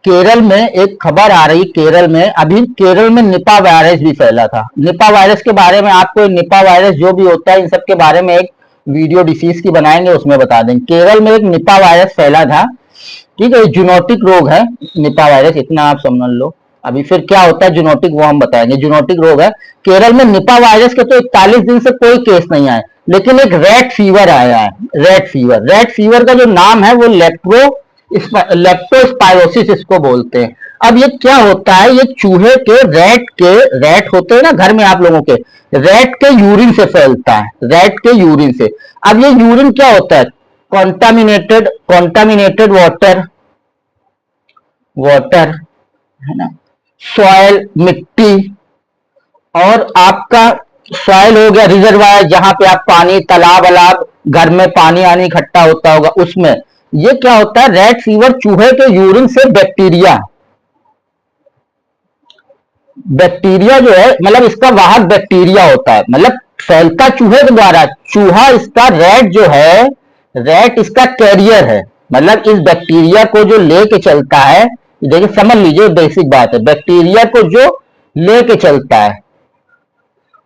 केरल में एक खबर आ रही, केरल में अभी केरल में निपा वायरस भी फैला था। निपा वायरस के बारे में आपको, निपा वायरस जो भी होता है इन सब के बारे में एक वीडियो डिसीज की बनाएंगे, उसमें बता देंगे। केरल में एक निपा वायरस फैला था, ठीक है, जूनोटिक रोग है निपा वायरस, इतना आप समझ लो। अभी फिर क्या होता है जूनोटिक, वो हम बताएंगे। जूनोटिक रोग है केरल में। निपा वायरस के तो 41 दिन से कोई केस नहीं आए, लेकिन एक रेड फीवर आया है। रेड फीवर का जो नाम है वो लेप्टोस्पायरोसिस इसको बोलते हैं। अब ये क्या होता है, ये चूहे के रैट होते हैं ना घर में आप लोगों के, रैट के यूरिन से फैलता है, रैट के यूरिन से। अब ये यूरिन क्या होता है, कॉन्टामिनेटेड वाटर, वाटर है ना, सॉइल मिट्टी, और आपका सॉइल हो गया रिजर्वायर, जहां पे आप पानी, तालाब अलाब, घर में पानी आनी इकट्ठा होता होगा उसमें। ये क्या होता है, रेड फीवर चूहे के यूरिन से बैक्टीरिया, बैक्टीरिया जो है मतलब इसका वाहक बैक्टीरिया होता है, मतलब फैलता चूहे के द्वारा। चूहा इसका रेड जो है, रेड इसका कैरियर है, मतलब इस बैक्टीरिया को जो लेके चलता है। देखिए समझ लीजिए बेसिक बात है, बैक्टीरिया को जो लेके चलता है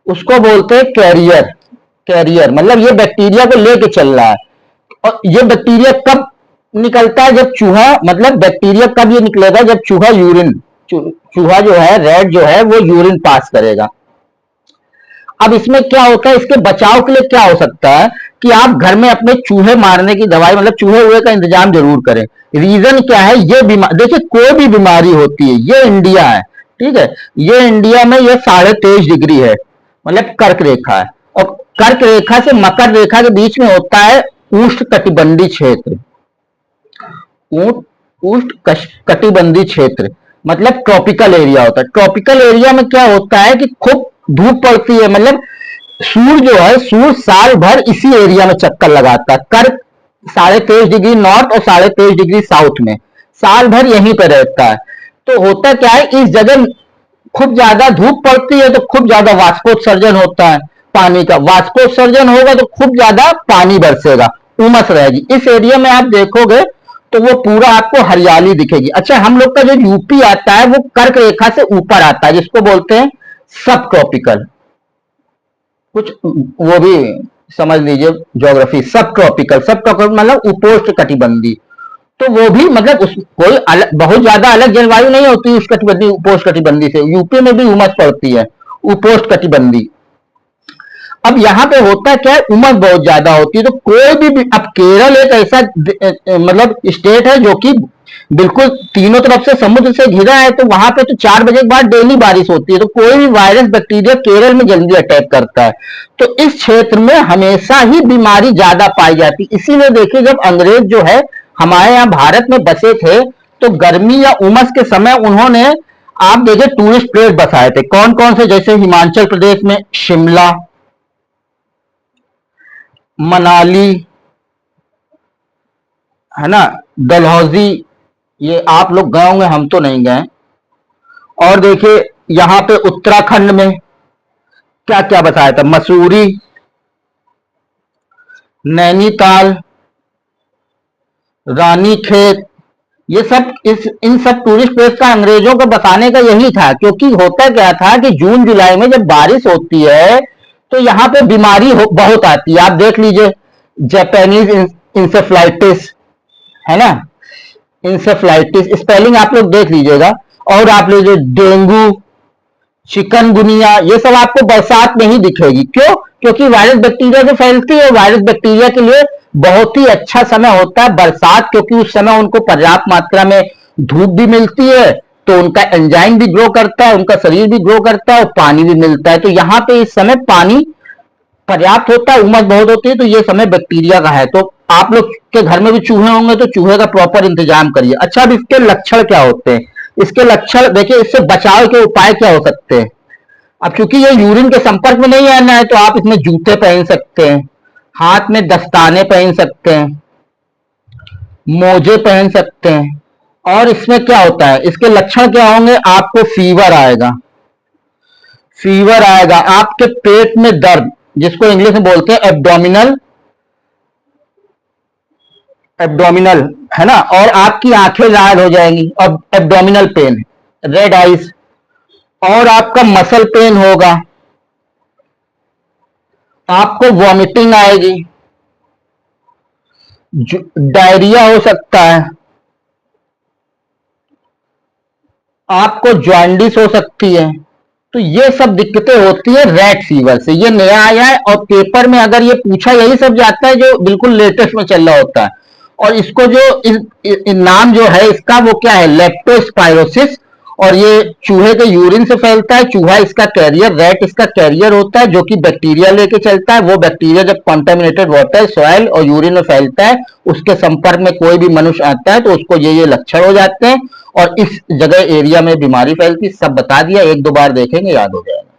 उसको बोलते हैं कैरियर। कैरियर मतलब ये बैक्टीरिया को लेके चल रहा है। और ये बैक्टीरिया कब निकलता है, जब चूहा, मतलब बैक्टीरिया कब ये निकलेगा, जब चूहा यूरिन, चूहा जो है रेड जो है वो यूरिन पास करेगा। अब इसमें क्या होता है, इसके बचाव के लिए क्या हो सकता है कि आप घर में अपने चूहे मारने की दवाई, मतलब चूहे हुए का इंतजाम जरूर करें। रीजन क्या है, ये बीमारी देखिए कोई भी बीमारी होती है, ये इंडिया है, ठीक है, ये इंडिया में ये 23.5 डिग्री है, मतलब कर्क रेखा है, और कर्क रेखा से मकर रेखा के बीच में होता है उष्ण कटिबंधीय क्षेत्र। उष्ण कटिबंधीय क्षेत्र मतलब ट्रॉपिकल एरिया होता है। ट्रॉपिकल एरिया में क्या होता है कि खूब धूप पड़ती है, मतलब सूर्य जो है, सूर्य साल भर इसी एरिया में चक्कर लगाता है। कर्क 23.5 डिग्री नॉर्थ और 23.5 डिग्री साउथ में साल भर यहीं पर रहता है। तो होता क्या है, इस जगह खूब ज्यादा धूप पड़ती है तो खूब ज्यादा वाष्पोत्सर्जन होता है पानी का, वाष्पोत्सर्जन होगा तो खूब ज्यादा पानी बरसेगा, उमस रहेगी। इस एरिया में आप देखोगे तो वो पूरा आपको हरियाली दिखेगी। अच्छा, हम लोग का जो यूपी आता है वो कर्क रेखा से ऊपर आता है, जिसको बोलते हैं सब ट्रॉपिकल, कुछ वो भी समझ लीजिए ज्योग्राफी। सब ट्रॉपिकल मतलब उपोष्ण कटिबंधी। तो वो भी मतलब उस कोई बहुत ज्यादा अलग जलवायु नहीं होती उस कटिबंधी उपोष्ण कटिबंधी से। यूपी में भी उमस पड़ती है, उपोष्ण कटिबंधी। अब यहाँ पे होता क्या है, उमस बहुत ज्यादा होती है, तो कोई भी, अब केरल एक ऐसा मतलब स्टेट है जो कि बिल्कुल तीनों तरफ से समुद्र से घिरा है, तो वहां पे तो 4 बजे के बाद डेली बारिश होती है, तो कोई भी वायरस बैक्टीरिया केरल में जल्दी अटैक करता है। तो इस क्षेत्र में हमेशा ही बीमारी ज्यादा पाई जाती है। इसीलिए देखिए जब अंग्रेज जो है हमारे यहाँ भारत में बसे थे, तो गर्मी या उमस के समय उन्होंने, आप देखिए, टूरिस्ट प्लेस बसाए थे। कौन कौन से, जैसे हिमाचल प्रदेश में शिमला, मनाली, है ना, डलहौजी, ये आप लोग गए होंगे, हम तो नहीं गए। और देखिए यहां पे उत्तराखंड में क्या क्या बताया था, मसूरी, नैनीताल, रानीखेत, ये सब, इस इन सब टूरिस्ट प्लेस का अंग्रेजों को बताने का यही था। क्योंकि होता क्या था कि जून जुलाई में जब बारिश होती है तो यहाँ पे बीमारी बहुत आती है। आप देख लीजिए जापानीज इंसेफ्लाइटिस, है ना, इंसेफ्लाइटिस स्पेलिंग आप लोग देख लीजिएगा। और आप लीजिए डेंगू, चिकनगुनिया, ये सब आपको बरसात में ही दिखेगी। क्यों? क्योंकि वायरस बैक्टीरिया से फैलती है। वायरस बैक्टीरिया के लिए बहुत ही अच्छा समय होता है बरसात, क्योंकि उस समय उनको पर्याप्त मात्रा में धूप भी मिलती है, तो उनका एंजाइम भी ग्रो करता है, उनका शरीर भी ग्रो करता है, और पानी भी मिलता है। तो यहाँ पे इस समय पानी पर्याप्त होता है, उमस बहुत होती है, तो ये समय बैक्टीरिया का है। तो आप लोग के घर में भी चूहे होंगे तो चूहे का प्रॉपर इंतजाम करिए। अच्छा, अब इसके लक्षण क्या होते हैं? इसके लक्षण देखिए, इससे बचाव के उपाय क्या हो सकते हैं? अब क्योंकि ये यूरिन के संपर्क में नहीं आना है, तो आप इसमें जूते पहन सकते हैं, हाथ में दस्ताने पहन सकते हैं, मोजे पहन सकते हैं। और इसमें क्या होता है, इसके लक्षण क्या होंगे, आपको फीवर आएगा, फीवर आएगा, आपके पेट में दर्द, जिसको इंग्लिश में बोलते हैं एब्डोमिनल, एब्डोमिनल है ना, और आपकी आंखें लाल हो जाएंगी, और एब्डोमिनल पेन, रेड आइज, और आपका मसल पेन होगा, आपको वॉमिटिंग आएगी, डायरिया हो सकता है, आपको जॉन्डिस हो सकती है। तो ये सब दिक्कतें होती है रैट फीवर से। ये नया आया है और पेपर में अगर ये पूछा, यही सब जाता है जो बिल्कुल लेटेस्ट में चल रहा होता है। और इसको जो नाम जो है इसका, वो क्या है, लेप्टोस्पायरोसिस। और ये चूहे के यूरिन से फैलता है। चूहा इसका कैरियर, रैट इसका कैरियर होता है, जो कि बैक्टीरिया लेके चलता है। वो बैक्टीरिया जब कॉन्टेमिनेटेड वाटर, सॉइल और यूरिन में फैलता है, उसके संपर्क में कोई भी मनुष्य आता है तो उसको ये लक्षण हो जाते हैं, और इस जगह एरिया में बीमारी फैलती। सब बता दिया, एक दो बार देखेंगे याद हो जाएगा।